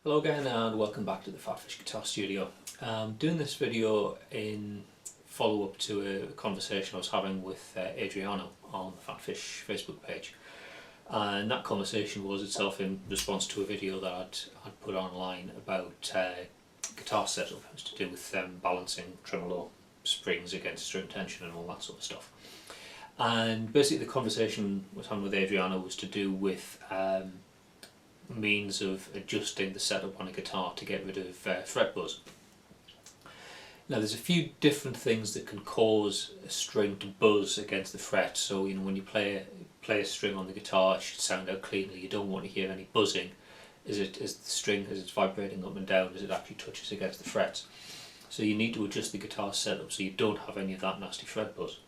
Hello again and welcome back to the PhatPhish Guitar Studio. Doing this video in follow-up to a conversation I was having with Adriano on the PhatPhish Facebook page. And that conversation was itself in response to a video that I'd put online about guitar setup. It was to do with balancing tremolo springs against string tension and all that sort of stuff. And basically the conversation I was having with Adriano was to do with means of adjusting the setup on a guitar to get rid of fret buzz. Now there's a few different things that can cause a string to buzz against the fret. So when you play a string on the guitar, it should sound out cleanly. You don't want to hear any buzzing as the string, as it's vibrating up and down, as it actually touches against the frets. So you need to adjust the guitar setup so you don't have any of that nasty fret buzz.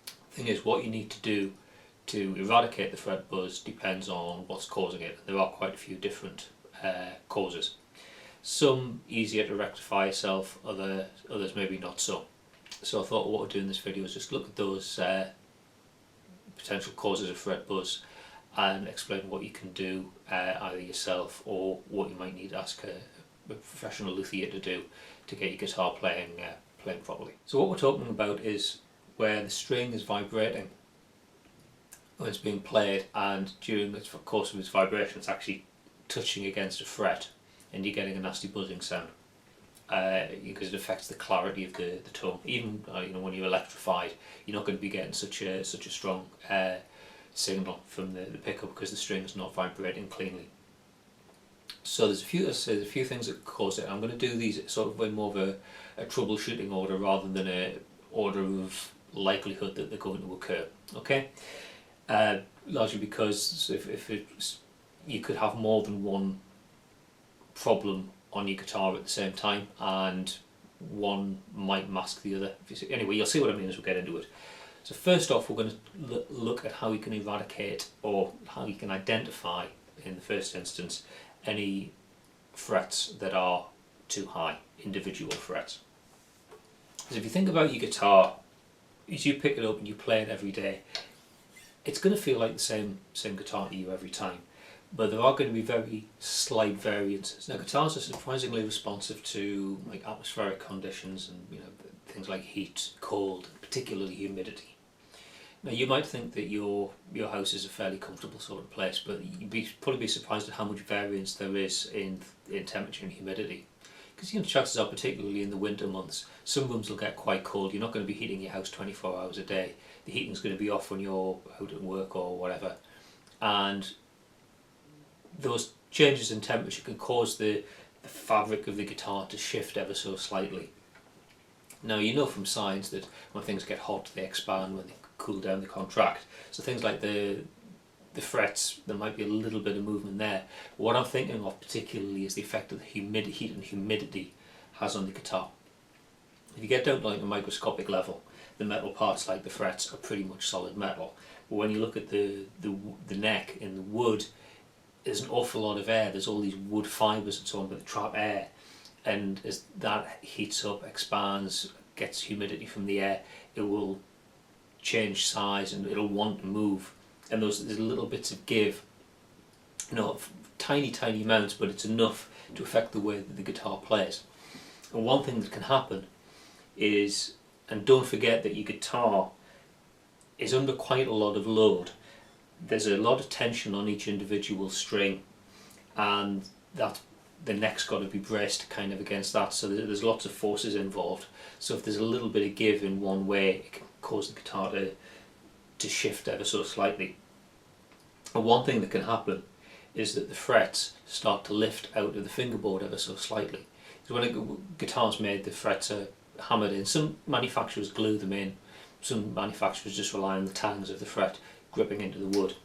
The thing is, what you need to do to eradicate the fret buzz depends on what's causing it. There are quite a few different causes. Some easier to rectify yourself, others maybe not so. So I thought what we'll do in this video is just look at those potential causes of fret buzz and explain what you can do either yourself or what you might need to ask a professional luthier to do to get your guitar playing properly. So what we're talking about is where the string is vibrating when it's being played, and during the course of its vibration it's actually touching against a fret and you're getting a nasty buzzing sound because it affects the clarity of the tone. Even when you're electrified, you're not going to be getting such a strong signal from the pickup because the string is not vibrating cleanly. So there's a few things that cause it. I'm going to do these sort of in more of a troubleshooting order rather than a order of likelihood that they're going to occur. Okay. Largely because if you could have more than one problem on your guitar at the same time, and one might mask the other. Anyway, you'll see what I mean as we get into it. So first off, we're going to look at how you can eradicate, or how you can identify in the first instance, any frets that are too high, individual frets. Because if you think about your guitar, as you pick it up and you play it every day, it's going to feel like the same guitar to you every time, but there are going to be very slight variances. Now guitars are surprisingly responsive to atmospheric conditions and things like heat, cold, particularly humidity. Now you might think that your house is a fairly comfortable sort of place, but you'd probably be surprised at how much variance there is in temperature and humidity. Because chances are, particularly in the winter months, some rooms will get quite cold. You're not going to be heating your house 24 hours a day. The heating's going to be off when you're out at work or whatever. And those changes in temperature can cause the fabric of the guitar to shift ever so slightly. Now you know from science that when things get hot they expand, when they cool down they contract. So things like the frets, there might be a little bit of movement there. What I'm thinking of particularly is the effect that the heat and humidity has on the guitar. If you get down to a microscopic level, the metal parts like the frets are pretty much solid metal. But when you look at the neck in the wood, there's an awful lot of air. There's all these wood fibres and so on that trap air, and as that heats up, expands, gets humidity from the air, it will change size and it'll want to move. And there's little bits of give, tiny amounts, but it's enough to affect the way that the guitar plays. And one thing that can happen is, and don't forget that your guitar is under quite a lot of load. There's a lot of tension on each individual string, and that the neck's got to be braced kind of against that, so there's lots of forces involved. So if there's a little bit of give in one way, it can cause the guitar to shift ever so slightly. And one thing that can happen is that the frets start to lift out of the fingerboard ever so slightly. So when a guitar's made, the frets are hammered in. Some manufacturers glue them in, some manufacturers just rely on the tangs of the fret gripping into the wood.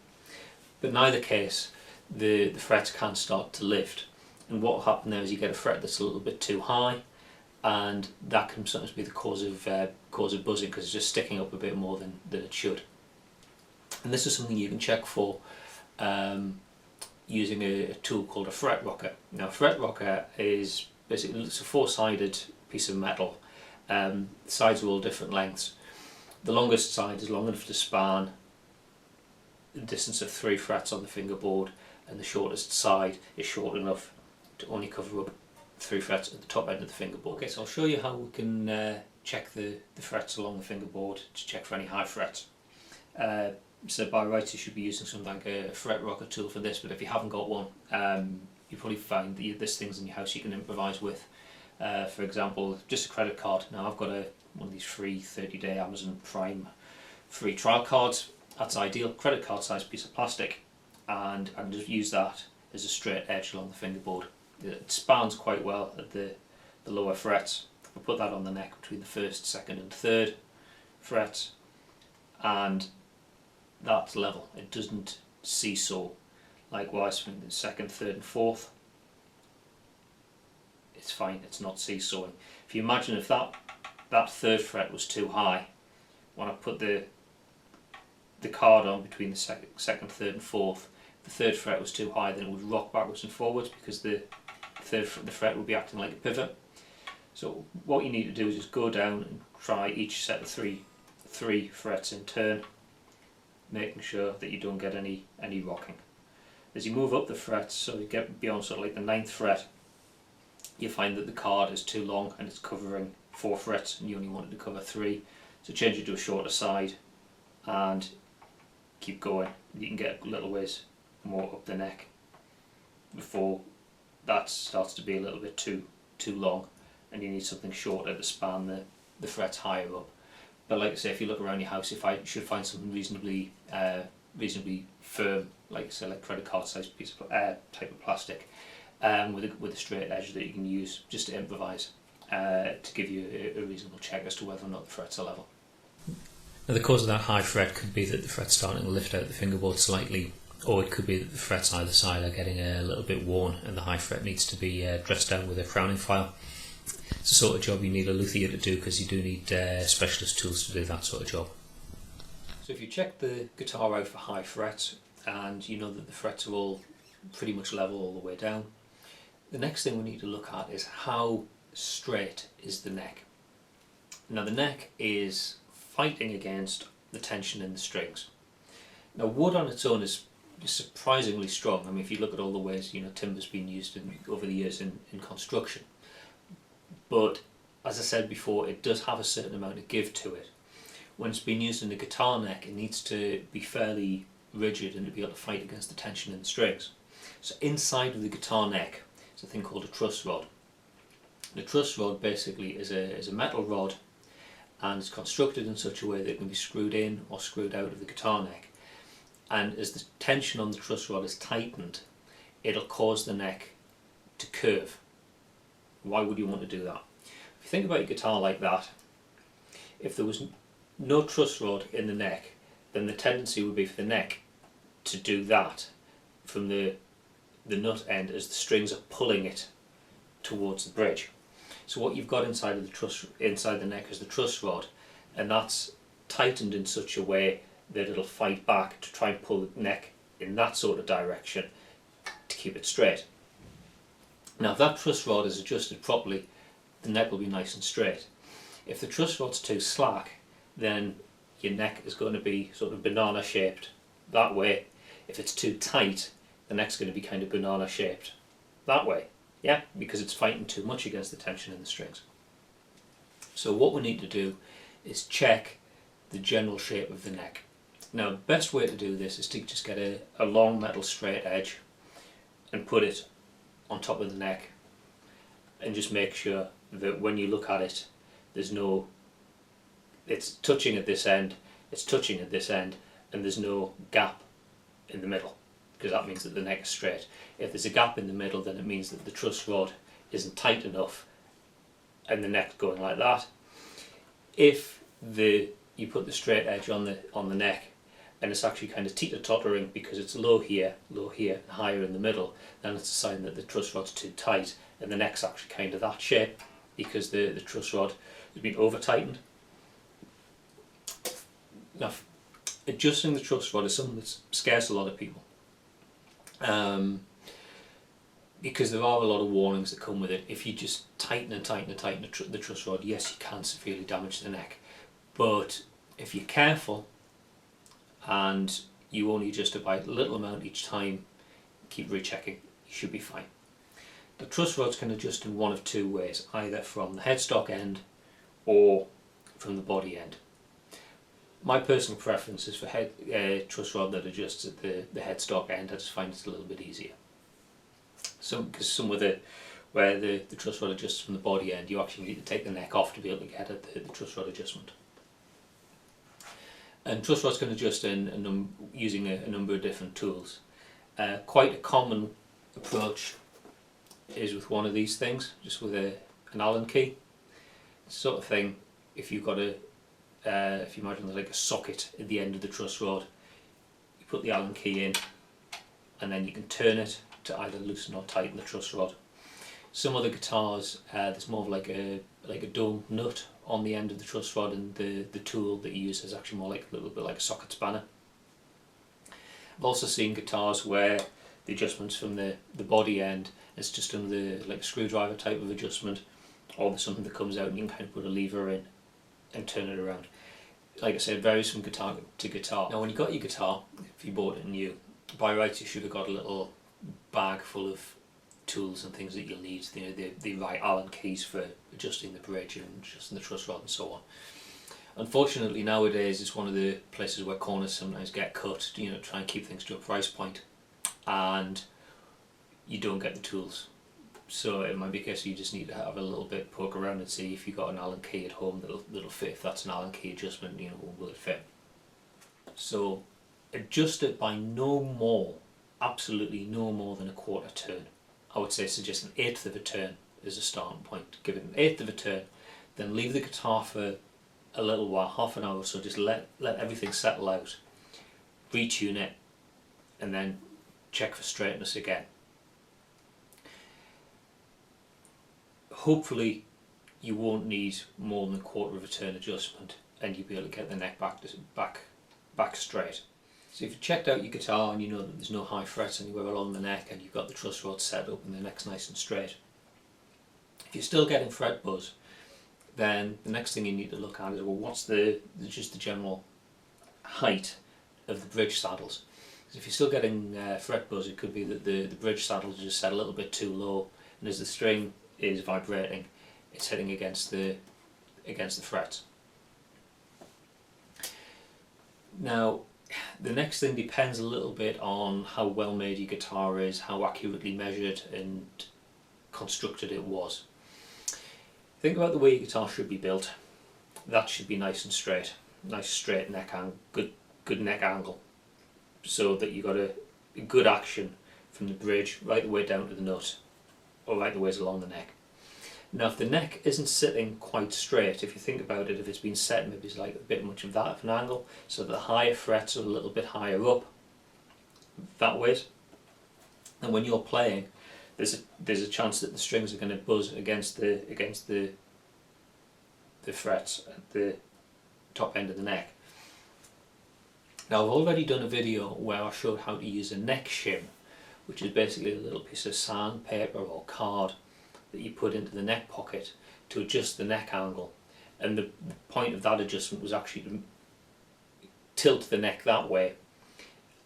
But in either case, the frets can start to lift, and what will happen there is you get a fret that's a little bit too high, and that can sometimes be the cause of buzzing because it's just sticking up a bit more than it should. And this is something you can check for using a tool called a fret rocker. Now a fret rocker is basically, it's a four-sided piece of metal. The sides are all different lengths. The longest side is long enough to span the distance of 3 frets on the fingerboard, and the shortest side is short enough to only cover up 3 frets at the top end of the fingerboard. Okay, so I'll show you how we can check the frets along the fingerboard to check for any high frets. So by rights you should be using something like a fret rocker tool for this, but if you haven't got one, you probably find that there's things in your house you can improvise with. For example, just a credit card. Now I've got one of these free 30-day Amazon Prime free trial cards. That's ideal. Credit card size piece of plastic, and I can just use that as a straight edge along the fingerboard. It spans quite well at the lower frets. I put that on the neck between the 1st, 2nd and 3rd frets, and that's level. It doesn't seesaw. Likewise between the 2nd, 3rd and 4th, it's fine, it's not seesawing. If you imagine if that 3rd fret was too high, when I put the card on between the 2nd, 3rd and 4th, the 3rd fret was too high, then it would rock backwards and forwards because the fret would be acting like a pivot. So what you need to do is just go down and try each set of three frets in turn, making sure that you don't get any rocking. As you move up the frets, so you get beyond sort of like the 9th fret, you find that the card is too long and it's covering 4 frets and you only wanted to cover 3. So change it to a shorter side and keep going. You can get a little ways more up the neck before that starts to be a little bit too long, and you need something shorter to span the frets higher up. But like I say, if you look around your house, you should find something reasonably firm, like I say, like credit card size piece of type of plastic, with a straight edge that you can use just to improvise to give you a reasonable check as to whether or not the frets are level. Now the cause of that high fret could be that the fret's starting to lift out the fingerboard slightly, or it could be that the frets either side are getting a little bit worn and the high fret needs to be dressed down with a crowning file. It's the sort of job you need a luthier to do, because you do need specialist tools to do that sort of job. So if you check the guitar out for high frets and you know that the frets are all pretty much level all the way down, the next thing we need to look at is how straight is the neck. Now the neck is fighting against the tension in the strings. Now wood on its own is surprisingly strong. I mean, if you look at all the ways timber's been used over the years in construction, but as I said before, it does have a certain amount of give to it. When it's been used in the guitar neck, it needs to be fairly rigid and to be able to fight against the tension in the strings. So inside of the guitar neck is a thing called a truss rod. The truss rod basically is a metal rod, and it's constructed in such a way that it can be screwed in or screwed out of the guitar neck. And as the tension on the truss rod is tightened, it'll cause the neck to curve. Why would you want to do that? If you think about your guitar like that, if there was no truss rod in the neck, then the tendency would be for the neck to do that from the nut end as the strings are pulling it towards the bridge. So what you've got inside the neck is the truss rod, and that's tightened in such a way that it'll fight back to try and pull the neck in that sort of direction to keep it straight. Now if that truss rod is adjusted properly, the neck will be nice and straight. If the truss rod's too slack, then your neck is going to be sort of banana shaped that way. If it's too tight, the neck's going to be kind of banana shaped that way. Yeah, because it's fighting too much against the tension in the strings. So what we need to do is check the general shape of the neck. Now the best way to do this is to just get a long metal straight edge and put it on top of the neck, and just make sure that when you look at it, it's touching at this end, it's touching at this end, and there's no gap in the middle, because that means that the neck is straight. If there's a gap in the middle, then it means that the truss rod isn't tight enough and the neck's going like that. If you put the straight edge on the neck and it's actually kind of teeter-tottering because it's low here, and higher in the middle, then it's a sign that the truss rod's too tight and the neck's actually kind of that shape because the truss rod has been over-tightened. Now, adjusting the truss rod is something that scares a lot of people, because there are a lot of warnings that come with it. If you just tighten the truss rod, yes, you can severely damage the neck, but if you're careful and you only adjust it by a little amount each time, keep rechecking, you should be fine. The truss rods can adjust in one of two ways, either from the headstock end or from the body end. My personal preference is for truss rod that adjusts at the headstock end. I just find it's a little bit easier. Because some of where the truss rod adjusts from the body end, you actually need to take the neck off to be able to get at the truss rod adjustment. And truss rods can adjust using a number of different tools. Quite a common approach is with one of these things, just with an Allen key. Sort of thing, if you've got if you imagine there's like a socket at the end of the truss rod, you put the Allen key in and then you can turn it to either loosen or tighten the truss rod. Some other guitars, there's more of like a dome nut on the end of the truss rod, and the tool that you use is actually more like a little bit like a socket spanner. I've also seen guitars where the adjustments from the body end is just under like a screwdriver type of adjustment, or there's something that comes out and you can kind of put a lever in and turn it around. Like I said, it varies from guitar to guitar. Now when you got your guitar, if you bought it new, by rights you should have got a little bag full of tools and things that you'll need, the right Allen keys for adjusting the bridge and adjusting the truss rod and so on. Unfortunately nowadays it's one of the places where corners sometimes get cut, try and keep things to a price point, and you don't get the tools. So it might be a case you just need to have a little bit poke around and see if you've got an Allen key at home that'll fit. If that's an Allen key adjustment, will it fit? So adjust it by no more, absolutely no more than a quarter turn. I would say suggest an eighth of a turn as a starting point. Give it an eighth of a turn, then leave the guitar for a little while, half an hour or so, just let everything settle out, retune it, and then check for straightness again. Hopefully you won't need more than a quarter of a turn adjustment and you'll be able to get the neck back straight. So if you've checked out your guitar and you know that there's no high frets anywhere along the neck and you've got the truss rod set up and the neck's nice and straight, if you're still getting fret buzz, then the next thing you need to look at is, well, what's just the general height of the bridge saddles? Because if you're still getting fret buzz, it could be that the bridge saddles are just set a little bit too low, and as the string is vibrating, it's hitting against the frets. Now, the next thing depends a little bit on how well made your guitar is, how accurately measured and constructed it was. Think about the way your guitar should be built. That should be nice and straight, nice straight neck angle, good neck angle, so that you've got a good action from the bridge right the way down to the nut, or right the ways along the neck. Now if the neck isn't sitting quite straight, if you think about it, if it's been set maybe it's like a bit much of that of an angle, so the higher frets are a little bit higher up that way, and when you're playing there's a chance that the strings are going to buzz against the frets at the top end of the neck. Now I've already done a video where I showed how to use a neck shim, which is basically a little piece of sandpaper or card that you put into the neck pocket to adjust the neck angle, and the point of that adjustment was actually to tilt the neck that way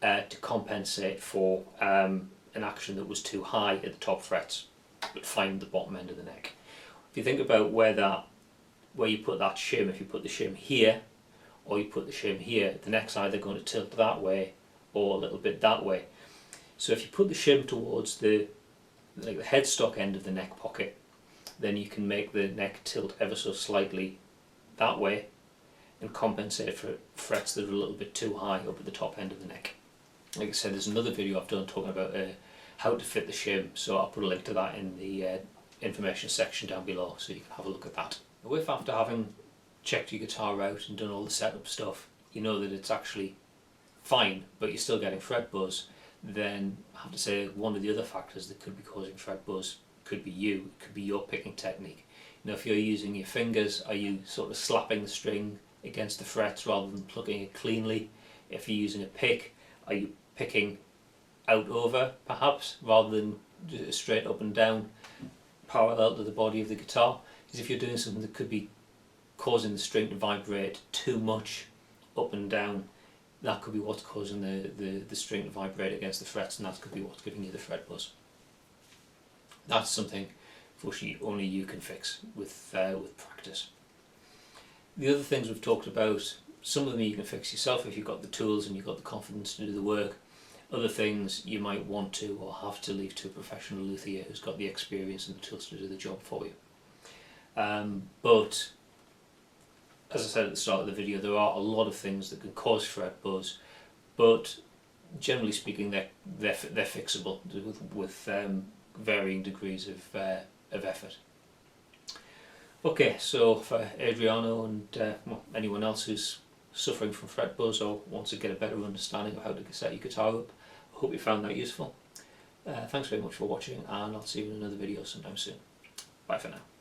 to compensate for an action that was too high at the top frets but fine at the bottom end of the neck. If you think about where you put that shim, if you put the shim here or you put the shim here, the neck's either going to tilt that way or a little bit that way. So if you put the shim towards the headstock end of the neck pocket, then you can make the neck tilt ever so slightly that way and compensate for frets that are a little bit too high up at the top end of the neck. Like I said, there's another video I've done talking about how to fit the shim, so I'll put a link to that in the information section down below so you can have a look at that. Now, if after having checked your guitar out and done all the setup stuff, you know that it's actually fine but you're still getting fret buzz, then I have to say one of the other factors that could be causing fret buzz could be it could be your picking technique. If you're using your fingers, are you sort of slapping the string against the frets rather than plugging it cleanly? If you're using a pick, are you picking out over perhaps rather than just straight up and down parallel to the body of the guitar? Because if you're doing something that could be causing the string to vibrate too much up and down, that could be what's causing the string to vibrate against the frets, and that could be what's giving you the fret buzz. That's something unfortunately only you can fix with practice. The other things we've talked about, some of them you can fix yourself if you've got the tools and you've got the confidence to do the work. Other things you might want to or have to leave to a professional luthier who's got the experience and the tools to do the job for you. But as I said at the start of the video, there are a lot of things that can cause fret buzz, but generally speaking they're fixable with varying degrees of effort. Okay, so for Adriano and anyone else who's suffering from fret buzz or wants to get a better understanding of how to set your guitar up, I hope you found that useful. Thanks very much for watching, and I'll see you in another video sometime soon. Bye for now.